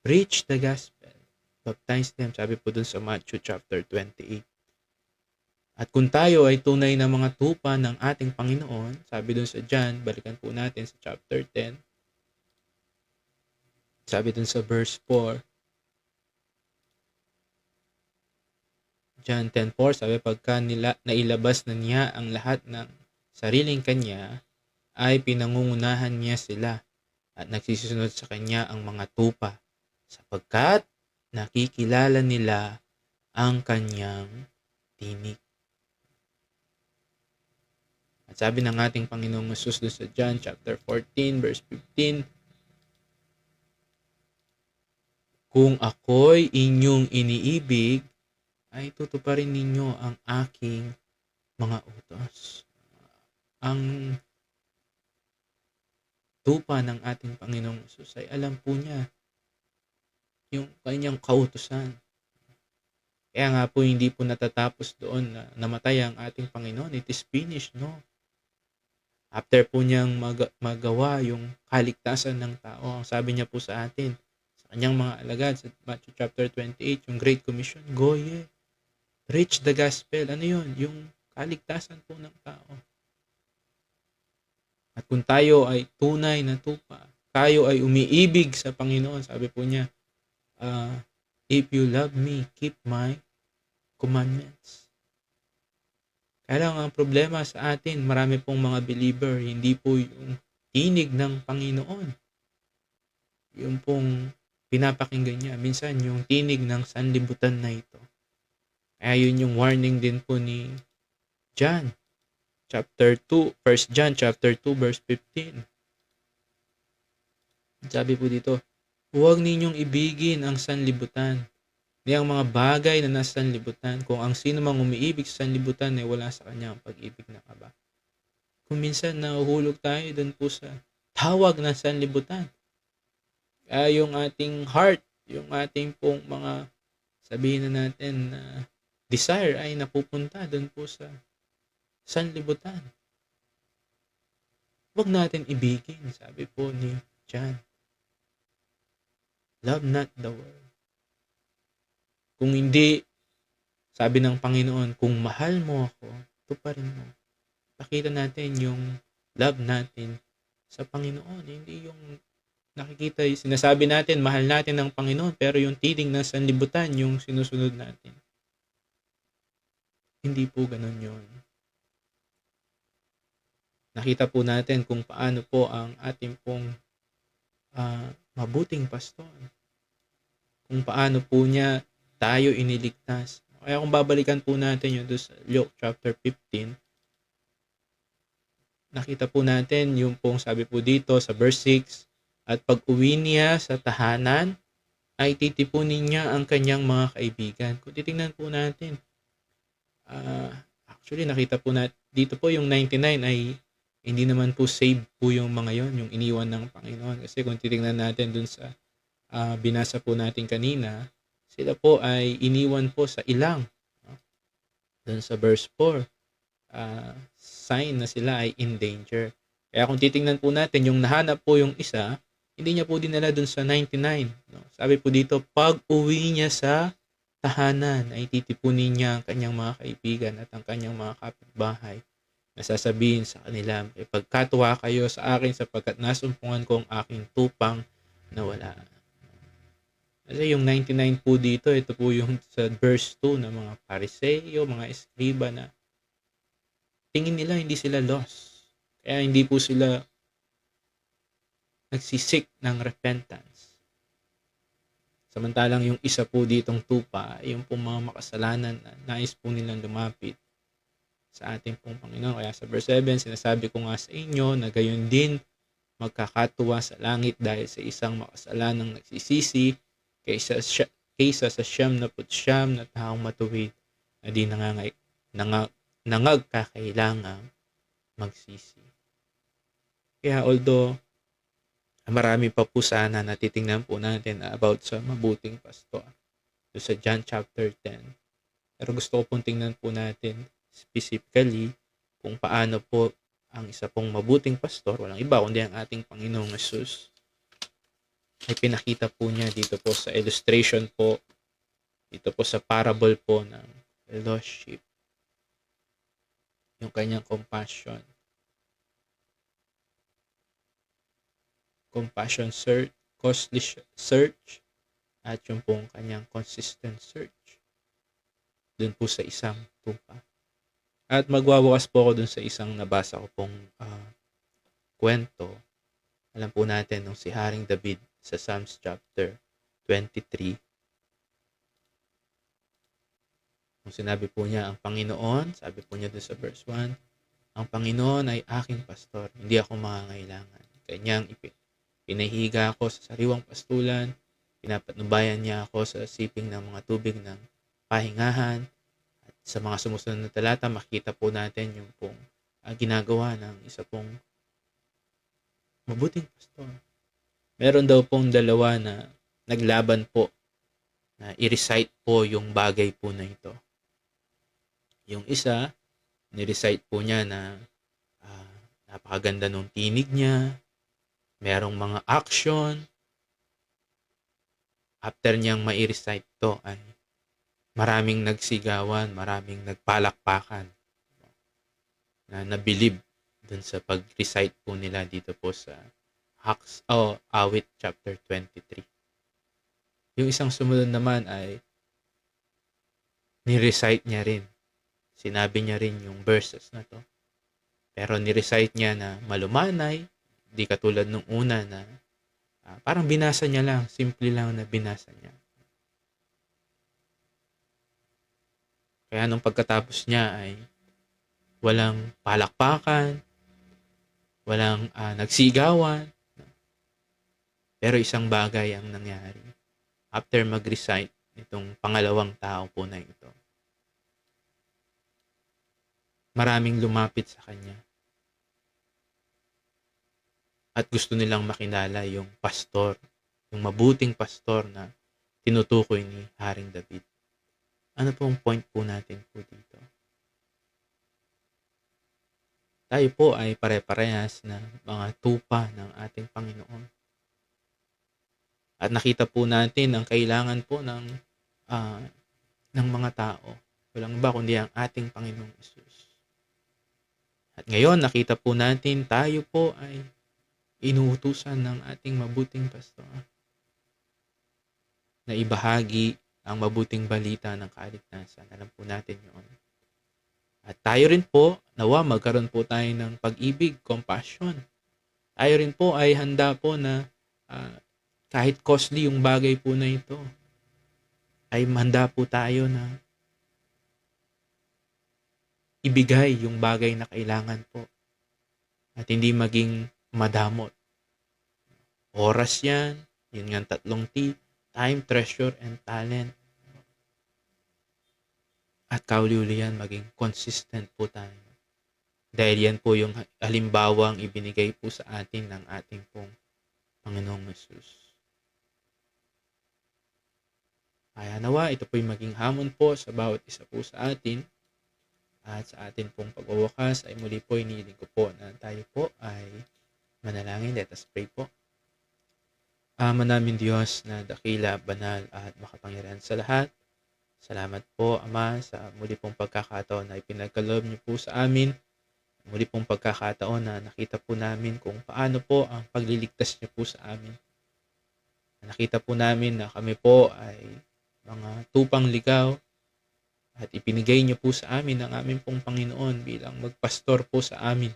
preach the gospel, baptize them, sabi po doon sa Matthew chapter 28. At kung tayo ay tunay na mga tupa ng ating Panginoon, sabi doon sa John, balikan po natin sa chapter 10, sabi doon sa verse 4, John 10:4, sabi pagka nailabas na niya ang lahat ng sariling kanya, ay pinangungunahan niya sila at nagsisisunod sa kanya ang mga tupa sapagkat nakikilala nila ang kanyang tinig. At sabi ng ating Panginoong Hesus doon sa John chapter 14 verse 15, kung ako'y inyong iniibig, ay tutuparin ninyo ang aking mga utos. Ang tupa ng ating Panginoong Hesus ay alam po niya yung kanyang kautusan. Kaya nga po hindi po natatapos doon na namatay ang ating Panginoon. It is finished, no? After po niyang magawa yung kaligtasan ng tao, ang sabi niya po sa atin, sa kanyang mga alagad, sa Matthew chapter 28, yung Great Commission, go ye, preach the gospel. Ano yun? Yung kaligtasan po ng tao. At kung tayo ay tunay na tupa, tayo ay umiibig sa Panginoon, sabi po niya, if you love me, keep my commandments. Kaya lang ang problema sa atin, marami pong mga believer, hindi po yung tinig ng Panginoon. Yung pong pinapakinggan niya. Minsan yung tinig ng sanlibutan na ito. Kaya yun yung warning din po ni John. Chapter 2, 1 John chapter 2 verse 15. Sabi po dito, huwag ninyong ibigin ang sanlibutan. Di ang mga bagay na nasa sanlibutan. Kung ang sino mang umiibig sa sanlibutan ay wala sa kanya ang pag-ibig ng Ama. Kung minsan nahuhulog tayo dun po sa tawag ng sanlibutan. Kaya yung ating heart, yung ating pong mga sabihin na natin na desire ay napupunta dun po sa sanlibutan. Huwag natin ibigin, sabi po ni John. Love not the world. Kung hindi, sabi ng Panginoon, kung mahal mo ako, tuparin mo. Pakita natin yung love natin sa Panginoon. Hindi yung nakikita, sinasabi natin, mahal natin ng Panginoon, pero yung tinig ng sanlibutan, yung sinusunod natin. Hindi po ganun yun. Nakita po natin kung paano po ang ating pong mabuting pastor. Kung paano po niya tayo iniligtas. Kaya kung babalikan po natin yun doon sa Luke chapter 15, nakita po natin yung pong sabi po dito sa verse 6, at pag uwi niya sa tahanan, ay titipunin niya ang kanyang mga kaibigan. Kung titingnan po natin, actually nakita po natin, dito po yung 99 ay hindi naman po saved po yung mga yon, yung iniwan ng Panginoon. Kasi kung titingnan natin dun sa binasa po natin kanina, Sila po ay iniwan po sa ilang. No? Doon sa verse 4, sign na sila ay in danger. Kaya kung titingnan po natin, yung nahanap po yung isa, hindi niya po dinala doon sa 99. No? Sabi po dito, pag uwi niya sa tahanan, ay titipunin niya ang kanyang mga kaibigan at ang kanyang mga kapitbahay. Nasasabihin sa kanila, ipagkatuwa kayo sa akin sapagkat nasumpungan ko ang aking tupang na wala. Kasi yung 99 po dito, ito po yung sa verse 2 ng mga Pariseo, mga eskriba na tingin nila hindi sila lost. Kaya hindi po sila nagsisik ng repentance. Samantalang yung isa po ditong tupa, yung po mga makasalanan na nais po nilang lumapit sa ating pong Panginoon. Kaya sa verse 7, sinasabi ko nga sa inyo na gayon din magkakatuwa sa langit dahil sa isang makasalanang nagsisisi kaysa sa siyam na taong matuwid na di nangagkakailangang magsisi. Kaya although marami pa po sana na titingnan po natin about sa mabuting pastor so sa John chapter 10, pero gusto ko pong tingnan po natin specifically kung paano po ang isa pong mabuting pastor, walang iba kundi ang ating Panginoong Jesus, ay pinakita po niya dito po sa illustration po, dito po sa parable po ng lost sheep, yung kanyang compassion search, costly search, at yung pong kanyang consistent search dun po sa isang tupa. At magwawakas po ako dun sa isang nabasa ko pong kwento. Alam po natin nung si Haring David sa Psalms chapter 23, nung sinabi po niya ang Panginoon, sabi po niya dun sa verse 1, ang Panginoon ay aking pastor, hindi ako mangangailangan. Kanyang pinahiga ako sa sariwang pastulan, pinapatnubayan niya ako sa siping ng mga tubig ng pahingahan. At sa mga sumusunod na talata, makita po natin yung pong ginagawa ng isa pong mabuting pastor. Meron daw pong dalawa na naglaban po na i-recite po yung bagay po na ito. Yung isa, ni-recite po niya na napakaganda nung tinig niya, merong mga action. After niyang mai-recite to ay maraming nagsigawan, maraming nagpalakpakan na nabilib dun sa pag-recite po nila dito po sa Awit chapter 23. Yung isang sumunod naman ay ni-recite niya rin. Sinabi niya rin yung verses na to. Pero ni-recite niya na malumanay, di katulad nung una na parang binasa niya lang, simple lang na binasa niya. Kaya nung pagkatapos niya ay walang palakpakan, walang nagsigawan, pero isang bagay ang nangyari. After mag-recite itong pangalawang tao po na ito, maraming lumapit sa kanya. At gusto nilang makilala yung pastor, yung mabuting pastor na tinutukoy ni Haring David. Ano pong point po natin po dito? Tayo po ay pare-parehas na mga tupa ng ating Panginoon. At nakita po natin ang kailangan po ng mga tao. Walang iba kundi ang ating Panginoong Jesus. At ngayon nakita po natin tayo po ay inuutusan ng ating mabuting pastor na ibahagi ang mabuting balita ng kaligtasan. Alam po natin yun. At tayo rin po, nawa magkaroon po tayo ng pag-ibig, compassion. Tayo rin po ay handa po na kahit costly yung bagay po na ito, ay handa po tayo na ibigay yung bagay na kailangan po. At hindi maging madamot. Oras yan, yun nga 3 T, time, treasure, and talent. At kauli-uli yan, maging consistent po tayo. Dahil yan po yung halimbawang ibinigay po sa atin ng ating pong Panginoong Jesus. Kaya nawa ito po'y maging hamon po sa bawat isa po sa atin at sa atin pong pagwawakas ay muli po iniiling ko po na tayo po ay manalangin. Let us pray po. Ama namin Diyos na dakila, banal at makapangyarihan sa lahat. Salamat po Ama sa muli pong pagkakataon na ipinagkaloob niyo po sa amin. Muli pong pagkakataon na nakita po namin kung paano po ang pagliligtas niyo po sa amin. Nakita po namin na kami po ay mga tupang ligaw at ipinigay niyo po sa amin ang aming pong Panginoon bilang magpastor po sa amin.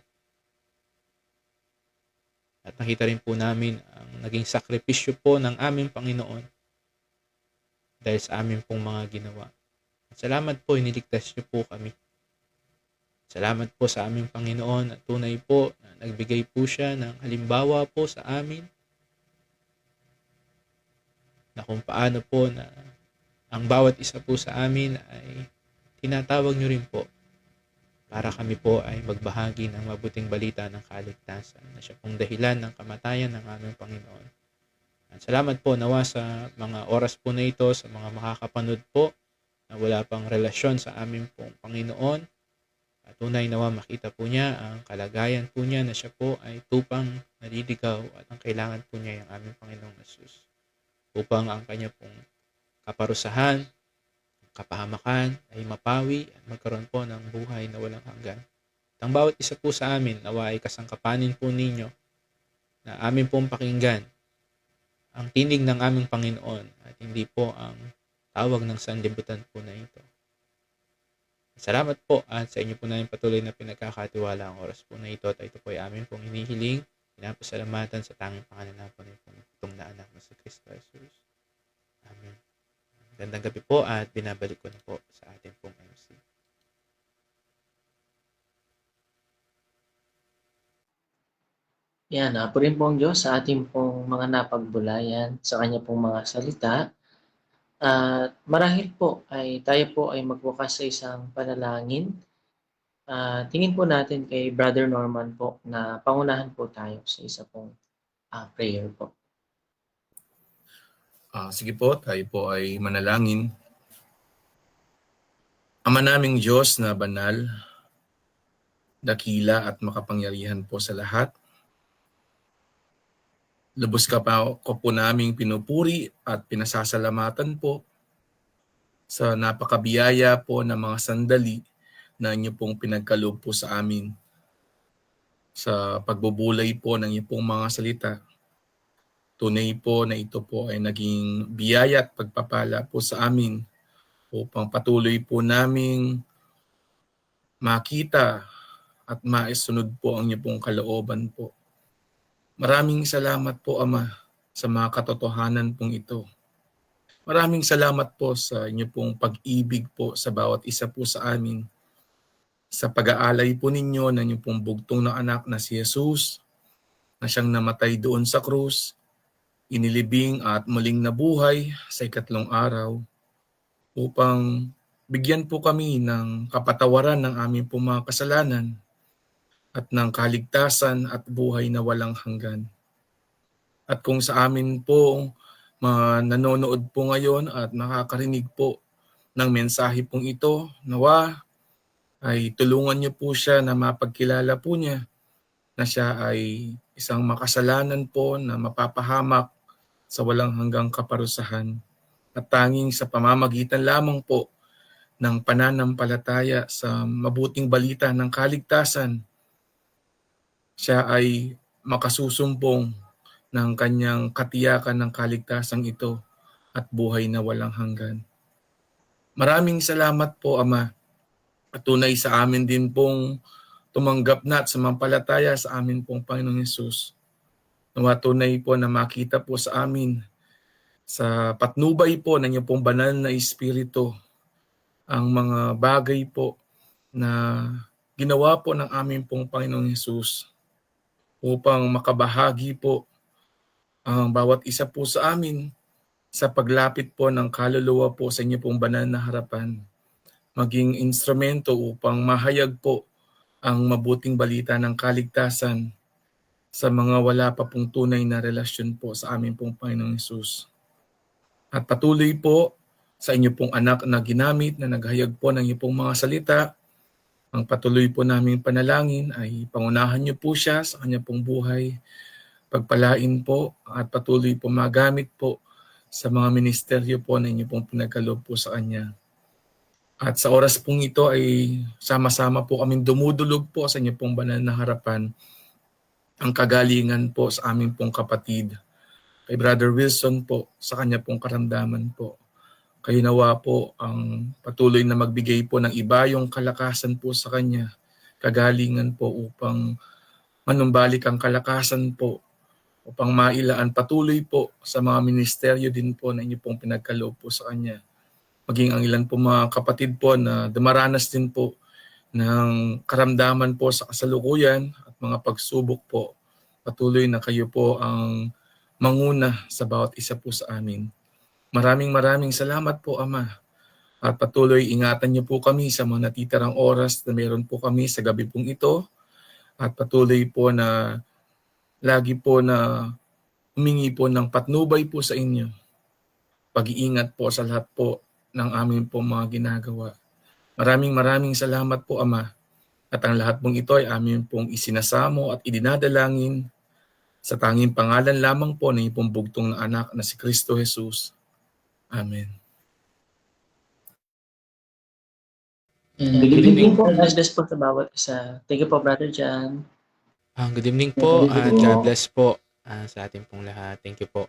At nakita rin po namin ang naging sakripisyo po ng aming Panginoon dahil sa aming pong mga ginawa. At salamat po, iniligtas niyo po kami. Salamat po sa aming Panginoon at tunay po na nagbigay po siya ng halimbawa po sa amin na kung paano po na ang bawat isa po sa amin ay tinatawag niyo rin po para kami po ay magbahagi ng mabuting balita ng kaligtasan na siya pong dahilan ng kamatayan ng aming Panginoon. At salamat po nawa sa mga oras po na ito, sa mga makakapanood po na wala pang relasyon sa aming pong Panginoon. At tunay nawa makita po niya ang kalagayan po niya na siya po ay tupang naliligaw at ang kailangan po niya yung aming Panginoong Jesus upang ang kanya pong kaparusahan, kapahamakan ay mapawi at magkaroon po ng buhay na walang hanggan. At ang bawat isa po sa amin nawa ay kasangkapanin po ninyo na amin pong pakinggan ang tinig ng aming Panginoon at hindi po ang tawag ng sanlibutan po na ito. Salamat po at sa inyo po na yung patuloy na pinagkakatiwala ang oras po na ito at ito po ay amin pong hinihiling, pinapasalamatan sa tanging pangalan po ng itong na anak na si Kristo Jesus. Amen. Gandang gabi po at binabalik ko na po sa ating pong MC. Yan, purihin po ang Diyos sa ating pong mga napagbulayan, sa kanya pong mga salita. At marahil po ay tayo po ay magbukas sa isang panalangin. Tingin po natin kay Brother Norman po na pangunahan po tayo sa isa pong prayer po. Sige po, tayo po ay manalangin. Ama naming Diyos na banal, dakila at makapangyarihan po sa lahat. Lubos ka ko po naming pinupuri at pinasasalamatan po sa napakabiyaya po ng mga sandali na inyo pong pinagkaloob po sa amin. Sa pagbubulay po ng inyo pong mga salita, tunay po na ito po ay naging biyaya at pagpapala po sa amin upang patuloy po naming makita at maisunod po ang inyo pong kalooban po. Maraming salamat po Ama sa mga katotohanan pong ito. Maraming salamat po sa inyo pong pag-ibig po sa bawat isa po sa amin. Sa pag-aalay po ninyo ng inyong pong bugtong na anak na si Jesus na siyang namatay doon sa krus, inilibing at muling nabuhay sa ikatlong araw upang bigyan po kami ng kapatawaran ng aming pong mga kasalanan at ng kaligtasan at buhay na walang hanggan. At kung sa amin po nanonood po ngayon at nakakarinig po ng mensahe pong ito, nawa ay tulungan niyo po siya na mapagkilala po niya na siya ay isang makasalanan po na mapapahamak sa walang hanggang kaparusahan at tanging sa pamamagitan lamang po ng pananampalataya sa mabuting balita ng kaligtasan, siya ay makasusumpong ng kanyang katiyakan ng kaligtasan ito at buhay na walang hanggan. Maraming salamat po Ama at tunay sa amin din pong tumanggap na at sumampalataya sa amin pong Panginoong Hesus. Nawa tunay po na makita po sa amin sa patnubay po ng inyong pong banal na Espiritu ang mga bagay po na ginawa po ng aming pong Panginoong Hesus upang makabahagi po ang bawat isa po sa amin sa paglapit po ng kaluluwa po sa inyo pong banal na harapan. Maging instrumento upang mahayag po ang mabuting balita ng kaligtasan sa mga wala pa pong tunay na relasyon po sa amin pong Panginoong Hesus. At patuloy po sa inyo pong anak na ginamit na naghayag po ng inyo pong mga salita. Ang patuloy po naming panalangin ay pangunahan niyo po siya sa kanya pong buhay. Pagpalain po at patuloy po magamit po sa mga ministeryo po na inyo pong pinagkaloob po sa kanya. At sa oras pong ito ay sama-sama po kaming dumudulog po sa inyo pong banal na harapan ang kagalingan po sa aming pong kapatid. Kay Brother Wilson po sa kanya pong karamdaman po. Kayo nawa po ang patuloy na magbigay po ng iba yung kalakasan po sa kanya. Kagalingan po upang manumbalik ang kalakasan po upang mailaan patuloy po sa mga ministeryo din po na inyo pong pinagkaloob po sa kanya. Maging ang ilan po mga kapatid po na dumaranas din po ng karamdaman po sa kasalukuyan at mga pagsubok po. Patuloy na kayo po ang manguna sa bawat isa po sa amin. Maraming salamat po, Ama. At patuloy ingatan niyo po kami sa mga natitirang oras na meron po kami sa gabi pong ito. At patuloy po na lagi po na humingi po ng patnubay po sa inyo. Pag-iingat po sa lahat po ng aming po mga ginagawa. Maraming salamat po, Ama. At ang lahat pong ito ay aming pong isinasamo at idinadalangin sa tanging pangalan lamang po ng ipong bugtong na anak na si Kristo Jesus. Amen. And good evening po. God bless po sa bawat isa. Thank you po, Brother Jan. Good evening po at God bless po sa ating pong lahat. Thank you po.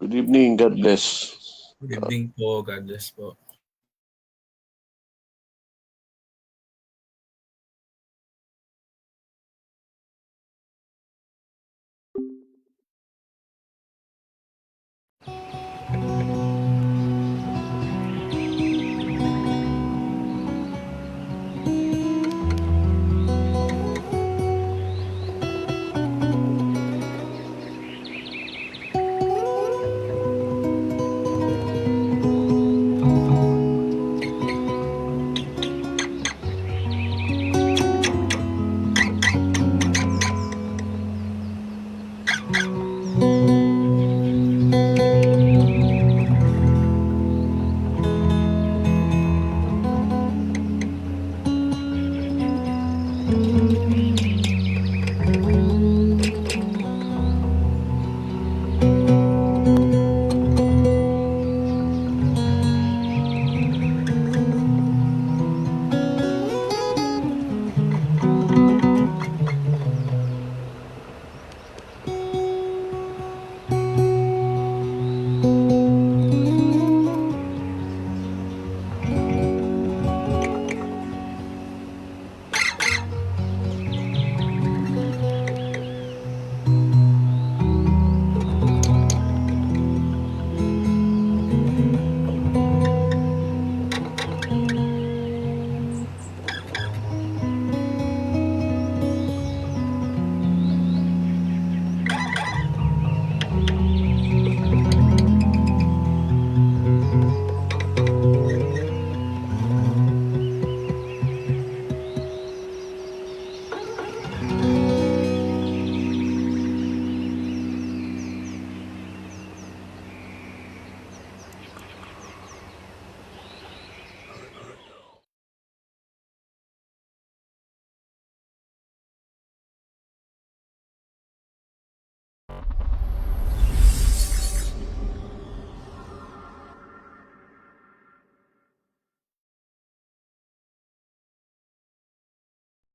Good evening. God bless. Good evening po. God bless po.